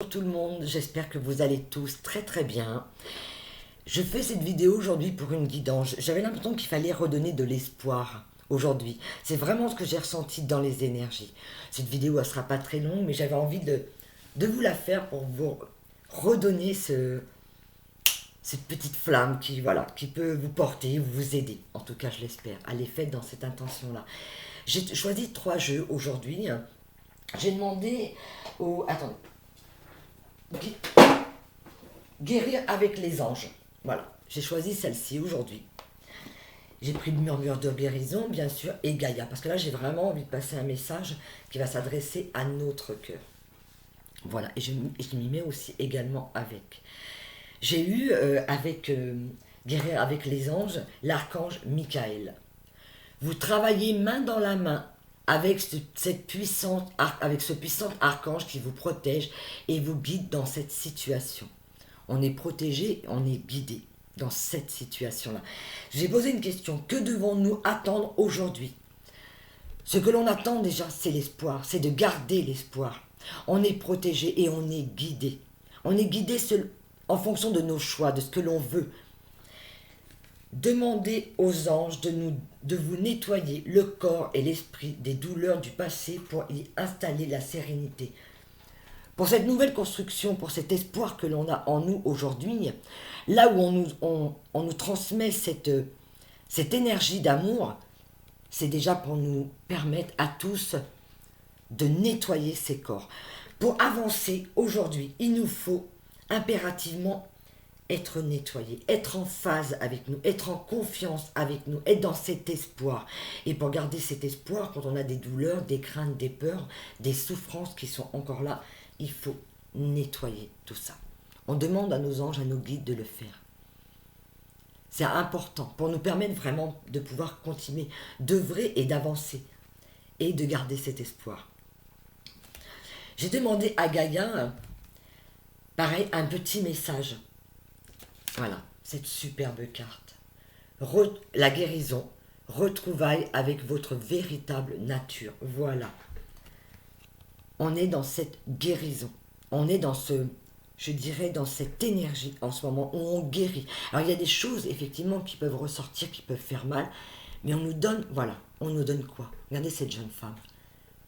Bonjour tout le monde, j'espère que vous allez tous très très bien. Je fais cette vidéo aujourd'hui pour une guidance. J'avais l'impression qu'il fallait redonner de l'espoir aujourd'hui. C'est vraiment ce que j'ai ressenti dans les énergies. Cette vidéo, elle sera pas très longue, mais j'avais envie de vous la faire pour vous redonner cette petite flamme qui, voilà, qui peut vous porter, vous aider. En tout cas, je l'espère. Allez, faites dans cette intention-là. J'ai choisi 3 jeux aujourd'hui. J'ai demandé au... Attendez. Guérir avec les anges. Voilà, j'ai choisi celle-ci aujourd'hui. J'ai pris le murmure de guérison, bien sûr, et Gaïa, parce que là, j'ai vraiment envie de passer un message qui va s'adresser à notre cœur. Voilà, et je m'y mets aussi également avec. J'ai eu, Guérir avec les anges, l'archange Michael. Vous travaillez main dans la main avec avec ce puissant archange qui vous protège et vous guide dans cette situation. On est protégé, on est guidé dans cette situation-là. J'ai posé une question, que devons-nous attendre aujourd'hui? Ce que l'on attend déjà, c'est l'espoir, c'est de garder l'espoir. On est protégé et on est guidé. On est guidé en fonction de nos choix, de ce que l'on veut. Demandez aux anges de vous nettoyer le corps et l'esprit des douleurs du passé pour y installer la sérénité. Pour cette nouvelle construction, pour cet espoir que l'on a en nous aujourd'hui, là où on nous transmet cette énergie d'amour, c'est déjà pour nous permettre à tous de nettoyer ces corps. Pour avancer aujourd'hui, il nous faut impérativement être nettoyé, être en phase avec nous, être en confiance avec nous, être dans cet espoir. Et pour garder cet espoir, quand on a des douleurs, des craintes, des peurs, des souffrances qui sont encore là, il faut nettoyer tout ça. On demande à nos anges, à nos guides de le faire. C'est important pour nous permettre vraiment de pouvoir continuer d'œuvrer et d'avancer et de garder cet espoir. J'ai demandé à Gaïa, pareil, un petit message. Voilà, cette superbe carte. La guérison, retrouvailles avec votre véritable nature. Voilà. On est dans cette guérison. On est dans je dirais, dans cette énergie en ce moment où on guérit. Alors il y a des choses effectivement qui peuvent ressortir, qui peuvent faire mal, mais on nous donne, voilà, on nous donne quoi? Regardez cette jeune femme.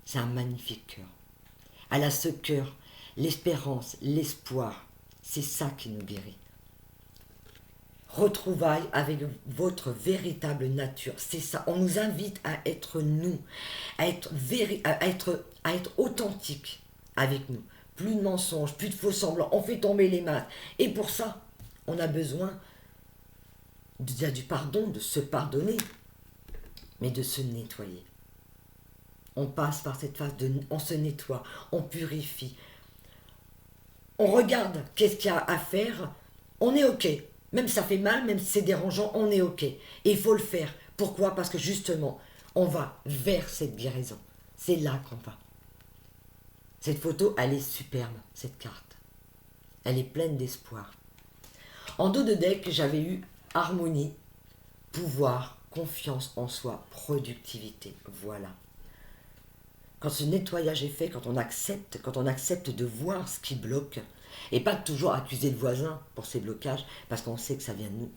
C'est un magnifique cœur. Elle a ce cœur, l'espérance, l'espoir. C'est ça qui nous guérit. Retrouvailles avec votre véritable nature. C'est ça. On nous invite à être nous, à être authentique avec nous. Plus de mensonges, plus de faux semblants. On fait tomber les masques. Et pour ça, on a besoin du pardon, de se pardonner, mais de se nettoyer. On passe par cette phase on se nettoie, on purifie. On regarde qu'est-ce qu'il y a à faire. On est OK. Même si ça fait mal, même si c'est dérangeant, on est OK. Et il faut le faire. Pourquoi? Parce que justement, on va vers cette guérison. C'est là qu'on va. Cette photo, elle est superbe, cette carte. Elle est pleine d'espoir. En dos de deck, j'avais eu harmonie, pouvoir, confiance en soi, productivité. Voilà. Quand ce nettoyage est fait, quand on accepte de voir ce qui bloque, et pas toujours accuser le voisin pour ses blocages, parce qu'on sait que ça vient de nous.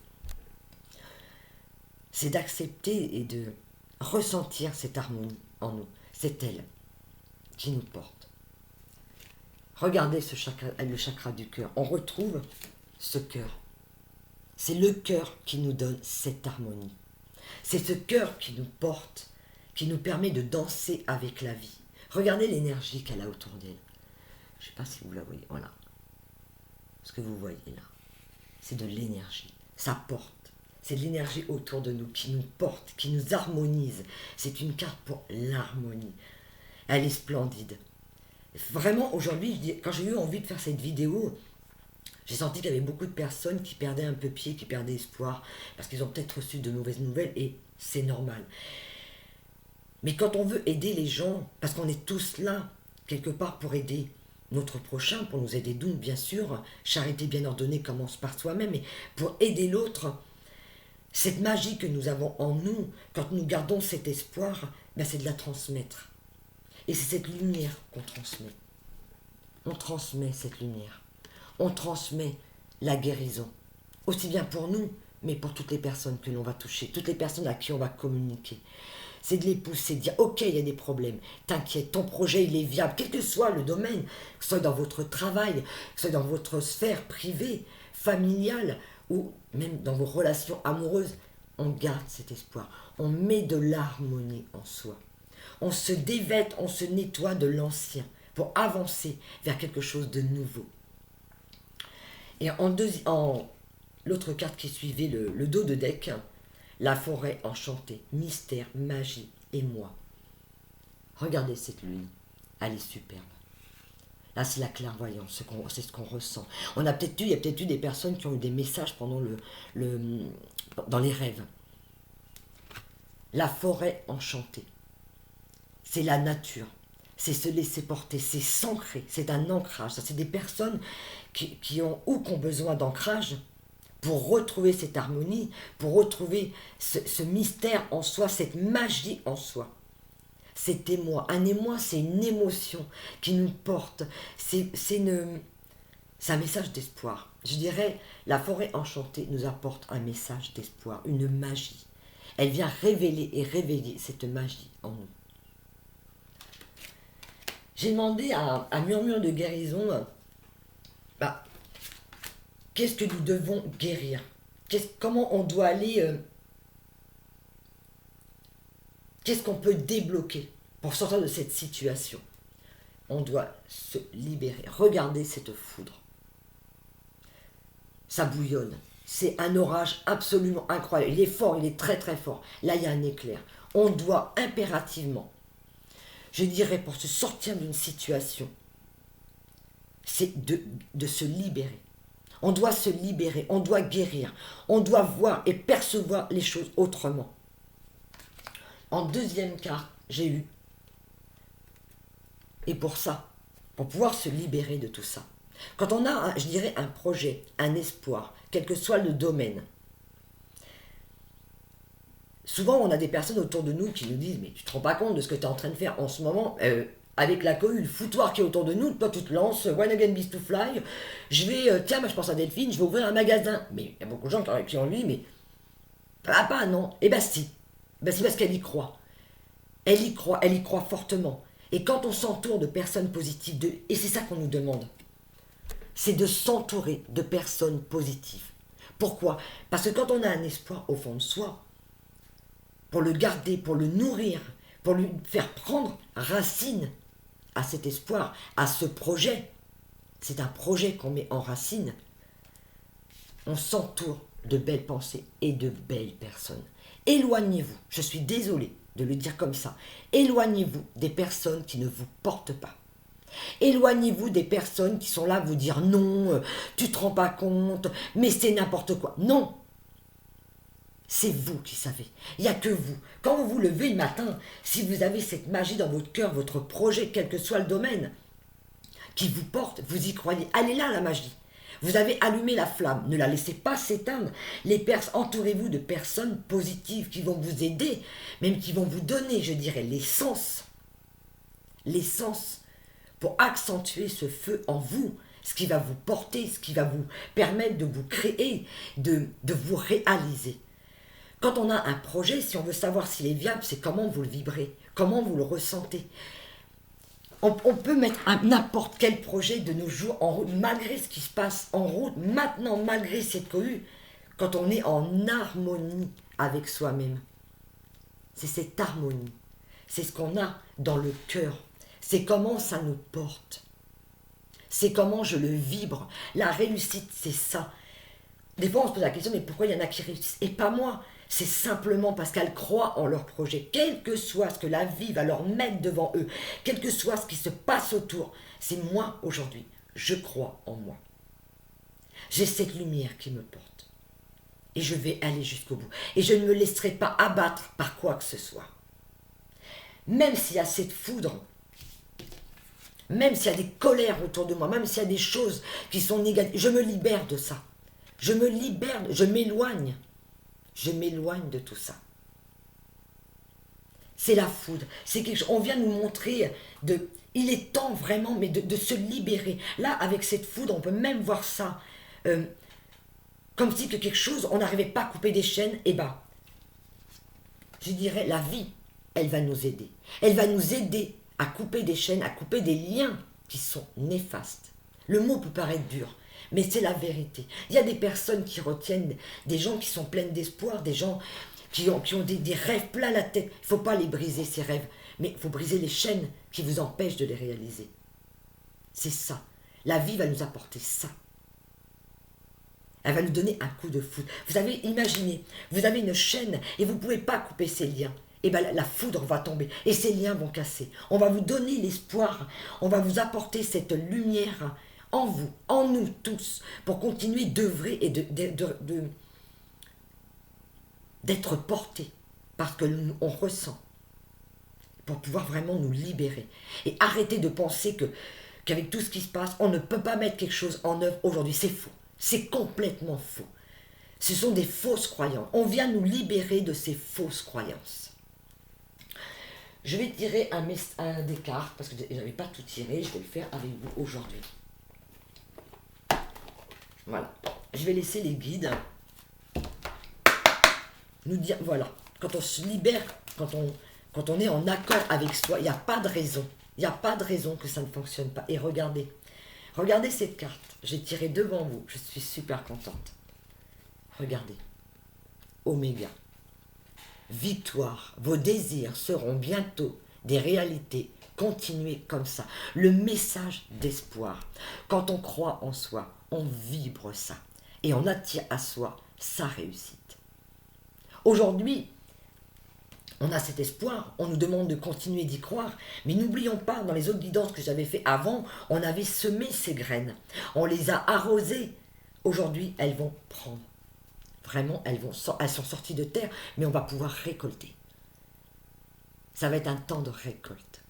C'est d'accepter et de ressentir cette harmonie en nous. C'est elle qui nous porte. Regardez le chakra du cœur. On retrouve ce cœur. C'est le cœur qui nous donne cette harmonie. C'est ce cœur qui nous porte, qui nous permet de danser avec la vie. Regardez l'énergie qu'elle a autour d'elle. Je ne sais pas si vous la voyez. Voilà. Ce que vous voyez là, c'est de l'énergie. Ça porte. C'est de l'énergie autour de nous qui nous porte, qui nous harmonise. C'est une carte pour l'harmonie. Elle est splendide. Vraiment, aujourd'hui, quand j'ai eu envie de faire cette vidéo, j'ai senti qu'il y avait beaucoup de personnes qui perdaient un peu pied, qui perdaient espoir, parce qu'ils ont peut-être reçu de mauvaises nouvelles, et c'est normal. Mais quand on veut aider les gens, parce qu'on est tous là, quelque part pour aider notre prochain, pour nous aider nous, bien sûr, charité bien ordonnée commence par soi-même, mais pour aider l'autre, cette magie que nous avons en nous, quand nous gardons cet espoir, ben c'est de la transmettre. Et c'est cette lumière qu'on transmet. on transmet cette lumière. On transmet la guérison. Aussi bien pour nous, mais pour toutes les personnes que l'on va toucher, toutes les personnes à qui on va communiquer. C'est de les pousser, de dire ok, il y a des problèmes, t'inquiète, ton projet il est viable, quel que soit le domaine, que ce soit dans votre travail, que ce soit dans votre sphère privée, familiale, ou même dans vos relations amoureuses, on garde cet espoir, on met de l'harmonie en soi. On se dévête, on se nettoie de l'ancien pour avancer vers quelque chose de nouveau. Et en l'autre carte qui suivait le dos de deck, la forêt enchantée, mystère, magie et moi. Regardez cette lune, elle est superbe. Là, c'est la clairvoyance, c'est ce qu'on ressent. Il y a peut-être eu des personnes qui ont eu des messages pendant dans les rêves. La forêt enchantée, c'est la nature, c'est se laisser porter, c'est s'ancrer, c'est un ancrage. Ça, c'est des personnes qui ont besoin d'ancrage pour retrouver cette harmonie, pour retrouver ce mystère en soi, cette magie en soi. C'est émoi. Un émoi, c'est une émotion qui nous porte. C'est un message d'espoir. Je dirais, la forêt enchantée nous apporte un message d'espoir, une magie. Elle vient révéler cette magie en nous. J'ai demandé à Murmure de guérison, qu'est-ce que nous devons guérir? Comment on doit aller... qu'est-ce qu'on peut débloquer pour sortir de cette situation? On doit se libérer. Regardez cette foudre. Ça bouillonne. C'est un orage absolument incroyable. Il est fort, il est très très fort. Là, il y a un éclair. On doit impérativement, je dirais, pour se sortir d'une situation, c'est de se libérer. On doit se libérer, on doit guérir, on doit voir et percevoir les choses autrement. En deuxième carte, j'ai eu, et pour ça, pour pouvoir se libérer de tout ça, quand on a, je dirais, un projet, un espoir, quel que soit le domaine, souvent on a des personnes autour de nous qui nous disent « mais tu te rends pas compte de ce que tu es en train de faire en ce moment avec la cohue, le foutoir qui est autour de nous, toi tu te lances, one again beast to fly, je vais, tiens, moi je pense à Delphine, je vais ouvrir un magasin. » Mais il y a beaucoup de gens qui ont lui, mais papa non, eh ben si, c'est parce qu'elle y croit. Elle y croit fortement. Et quand on s'entoure de personnes positives, et c'est ça qu'on nous demande, c'est de s'entourer de personnes positives. Pourquoi? Parce que quand on a un espoir au fond de soi, pour le garder, pour le nourrir, pour lui faire prendre racine à cet espoir, à ce projet, c'est un projet qu'on met en racine, on s'entoure de belles pensées et de belles personnes. Éloignez-vous, je suis désolée de le dire comme ça, éloignez-vous des personnes qui ne vous portent pas. Éloignez-vous des personnes qui sont là à vous dire non, tu te rends pas compte, mais c'est n'importe quoi. Non, c'est vous qui savez. Il n'y a que vous. Quand vous vous levez le matin, si vous avez cette magie dans votre cœur, votre projet, quel que soit le domaine, qui vous porte, vous y croyez. Allez là, la magie. Vous avez allumé la flamme, ne la laissez pas s'éteindre. Entourez-vous de personnes positives qui vont vous aider, même qui vont vous donner, je dirais, l'essence pour accentuer ce feu en vous, ce qui va vous porter, ce qui va vous permettre de vous créer, de vous réaliser. Quand on a un projet, si on veut savoir s'il est viable, c'est comment vous le vibrez, comment vous le ressentez. On peut mettre n'importe quel projet de nos jours en route, malgré ce qui se passe en route, maintenant, malgré cette cohue, quand on est en harmonie avec soi-même. C'est cette harmonie, c'est ce qu'on a dans le cœur, c'est comment ça nous porte, c'est comment je le vibre. La réussite, c'est ça. Des fois, on se pose la question, mais pourquoi il y en a qui réussissent et pas moi? C'est simplement parce qu'elles croient en leur projet, quel que soit ce que la vie va leur mettre devant eux, quel que soit ce qui se passe autour. C'est moi aujourd'hui, je crois en moi. J'ai cette lumière qui me porte. Et je vais aller jusqu'au bout. Et je ne me laisserai pas abattre par quoi que ce soit. Même s'il y a cette foudre, même s'il y a des colères autour de moi, même s'il y a des choses qui sont négatives, je me libère de ça. Je me libère, je m'éloigne. Je m'éloigne de tout ça. C'est la foudre. C'est quelque chose. On vient nous montrer Il est temps vraiment mais de se libérer. Là, avec cette foudre, on peut même voir ça comme si que quelque chose, on n'arrivait pas à couper des chaînes. Et bah, je dirais, la vie, elle va nous aider. Elle va nous aider à couper des chaînes, à couper des liens qui sont néfastes. Le mot peut paraître dur, mais c'est la vérité. Il y a des personnes qui retiennent, des gens qui sont pleines d'espoir, des gens qui ont des rêves plein la tête. Il ne faut pas les briser, ces rêves, mais il faut briser les chaînes qui vous empêchent de les réaliser. C'est ça. La vie va nous apporter ça. Elle va nous donner un coup de foudre. Vous avez imaginé, vous avez une chaîne et vous ne pouvez pas couper ces liens. Et bien la foudre va tomber et ces liens vont casser. On va vous donner l'espoir, on va vous apporter cette lumière en vous, en nous tous, pour continuer d'œuvrer et d'être portés parce que on ressent, pour pouvoir vraiment nous libérer. Et arrêter de penser qu'avec tout ce qui se passe, on ne peut pas mettre quelque chose en œuvre aujourd'hui. C'est faux. C'est complètement faux. Ce sont des fausses croyances. On vient nous libérer de ces fausses croyances. Je vais tirer un des cartes, parce que je n'avais pas tout tiré, je vais le faire avec vous aujourd'hui. Voilà. Je vais laisser les guides nous dire, voilà, quand on se libère, quand on est en accord avec soi, il n'y a pas de raison. Il n'y a pas de raison que ça ne fonctionne pas. Et regardez cette carte. J'ai tiré devant vous. Je suis super contente. Regardez. Oméga. Victoire. Vos désirs seront bientôt des réalités. Continuez comme ça. Le message d'espoir. Quand on croit en soi, on vibre ça. Et on attire à soi sa réussite. Aujourd'hui, on a cet espoir, on nous demande de continuer d'y croire, mais n'oublions pas, dans les autres guidances que j'avais fait avant, on avait semé ces graines, on les a arrosées. Aujourd'hui, elles vont prendre. Vraiment, elles sont sorties de terre, mais on va pouvoir récolter. Ça va être un temps de récolte.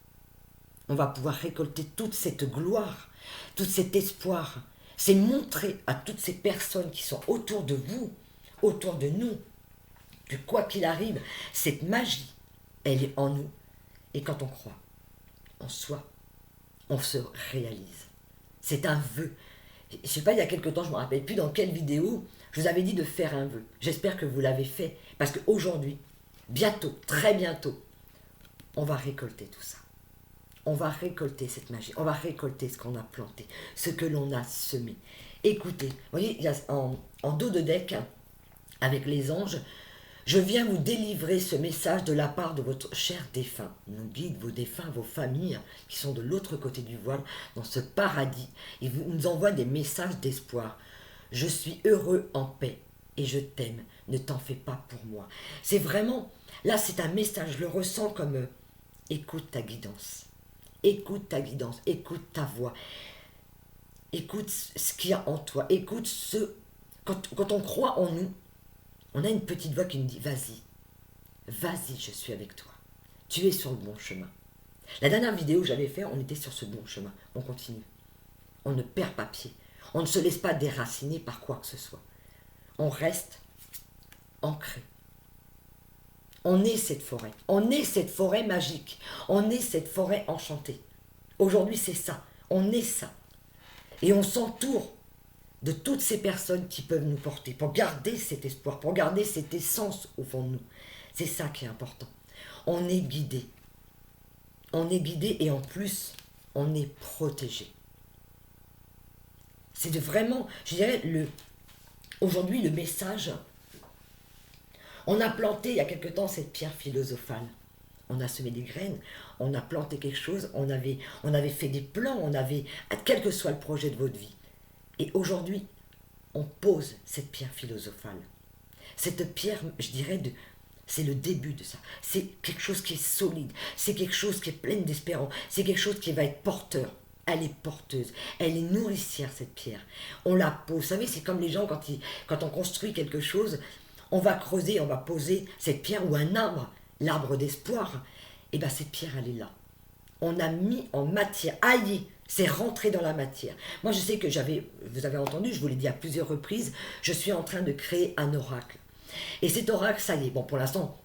On va pouvoir récolter toute cette gloire, tout cet espoir. C'est montrer à toutes ces personnes qui sont autour de vous, autour de nous, que quoi qu'il arrive, cette magie, elle est en nous. Et quand on croit en soi, on se réalise. C'est un vœu. Je ne sais pas, il y a quelque temps, je ne me rappelle plus dans quelle vidéo, je vous avais dit de faire un vœu. J'espère que vous l'avez fait. Parce qu'aujourd'hui, bientôt, très bientôt, on va récolter tout ça. On va récolter cette magie. On va récolter ce qu'on a planté, ce que l'on a semé. Écoutez, vous voyez, il y a en dos de deck, avec les anges, je viens vous délivrer ce message de la part de votre cher défunt, nos guides, vos défunts, vos familles qui sont de l'autre côté du voile, dans ce paradis. Ils nous envoient des messages d'espoir. Je suis heureux en paix et je t'aime. Ne t'en fais pas pour moi. C'est vraiment, là c'est un message, je le ressens comme écoute ta guidance. Écoute ta guidance, écoute ta voix. Écoute ce qu'il y a en toi. Écoute quand on croit en nous, on a une petite voix qui nous dit, vas-y, je suis avec toi. Tu es sur le bon chemin. La dernière vidéo que j'avais fait, on était sur ce bon chemin. On continue. On ne perd pas pied. On ne se laisse pas déraciner par quoi que ce soit. On reste ancré. On est cette forêt. On est cette forêt magique. On est cette forêt enchantée. Aujourd'hui, c'est ça. On est ça. Et on s'entoure de toutes ces personnes qui peuvent nous porter, pour garder cet espoir, pour garder cette essence au fond de nous. C'est ça qui est important. On est guidé. On est guidé et en plus, on est protégé. C'est de vraiment, je dirais, aujourd'hui, le message, on a planté il y a quelque temps cette pierre philosophale. On a semé des graines, on a planté quelque chose, on avait fait des plans, quel que soit le projet de votre vie. Et aujourd'hui, on pose cette pierre philosophale. Cette pierre, je dirais, c'est le début de ça. C'est quelque chose qui est solide. C'est quelque chose qui est plein d'espérance. C'est quelque chose qui va être porteur. Elle est porteuse. Elle est nourricière, cette pierre. On la pose. Vous savez, c'est comme les gens, quand on construit quelque chose, on va creuser, on va poser cette pierre ou un arbre, l'arbre d'espoir. Et bien, cette pierre, elle est là. On a mis en matière. Aïe, c'est rentré dans la matière. Moi, je sais que vous avez entendu, je vous l'ai dit à plusieurs reprises, je suis en train de créer un oracle. Et cet oracle, ça y est, bon, pour l'instant,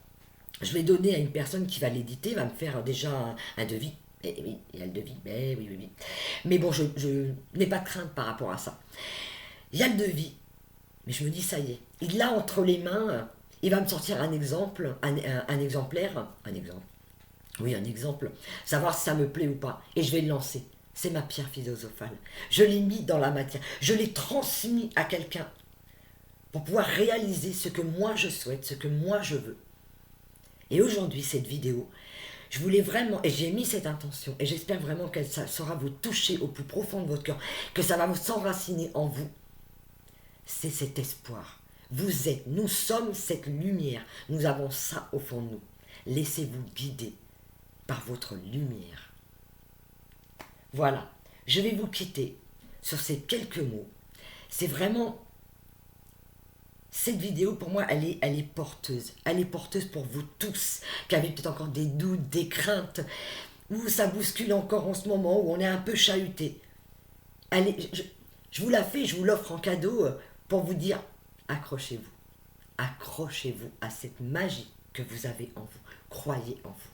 je vais donner à une personne qui va l'éditer, va me faire déjà un devis. Et oui, il y a le devis, mais oui, oui, oui. Mais bon, je n'ai pas de crainte par rapport à ça. Il y a le devis, mais je me dis, ça y est, il l'a entre les mains, il va me sortir un exemple, un exemplaire, un exemple, oui, un exemple, savoir si ça me plaît ou pas, et je vais le lancer. C'est ma pierre philosophale. Je l'ai mis dans la matière, je l'ai transmis à quelqu'un pour pouvoir réaliser ce que moi je souhaite, ce que moi je veux. Et aujourd'hui, cette vidéo, je voulais vraiment, et j'ai mis cette intention, et j'espère vraiment qu'elle saura vous toucher au plus profond de votre cœur, que ça va vous s'enraciner en vous. C'est cet espoir. Vous êtes, nous sommes cette lumière. Nous avons ça au fond de nous. Laissez-vous guider par votre lumière. Voilà, je vais vous quitter sur ces quelques mots. C'est vraiment... Cette vidéo, pour moi, elle est porteuse. Elle est porteuse pour vous tous, qui avez peut-être encore des doutes, des craintes, où ça bouscule encore en ce moment, où on est un peu chahuté. Je vous la fais, je vous l'offre en cadeau pour vous dire, accrochez-vous. Accrochez-vous à cette magie que vous avez en vous. Croyez en vous.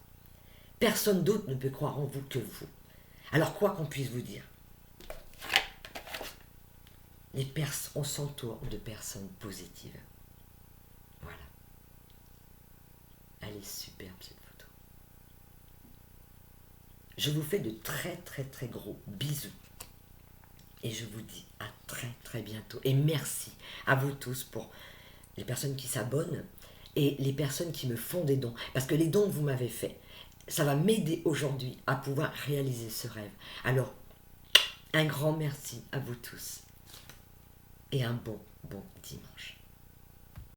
Personne d'autre ne peut croire en vous que vous. Alors quoi qu'on puisse vous dire, on s'entoure de personnes positives. Voilà. Elle est superbe cette photo. Je vous fais de très très très gros bisous. Et je vous dis à très très bientôt. Et merci à vous tous pour les personnes qui s'abonnent et les personnes qui me font des dons. Parce que les dons que vous m'avez faits, ça va m'aider aujourd'hui à pouvoir réaliser ce rêve. Alors, un grand merci à vous tous. Et un bon dimanche.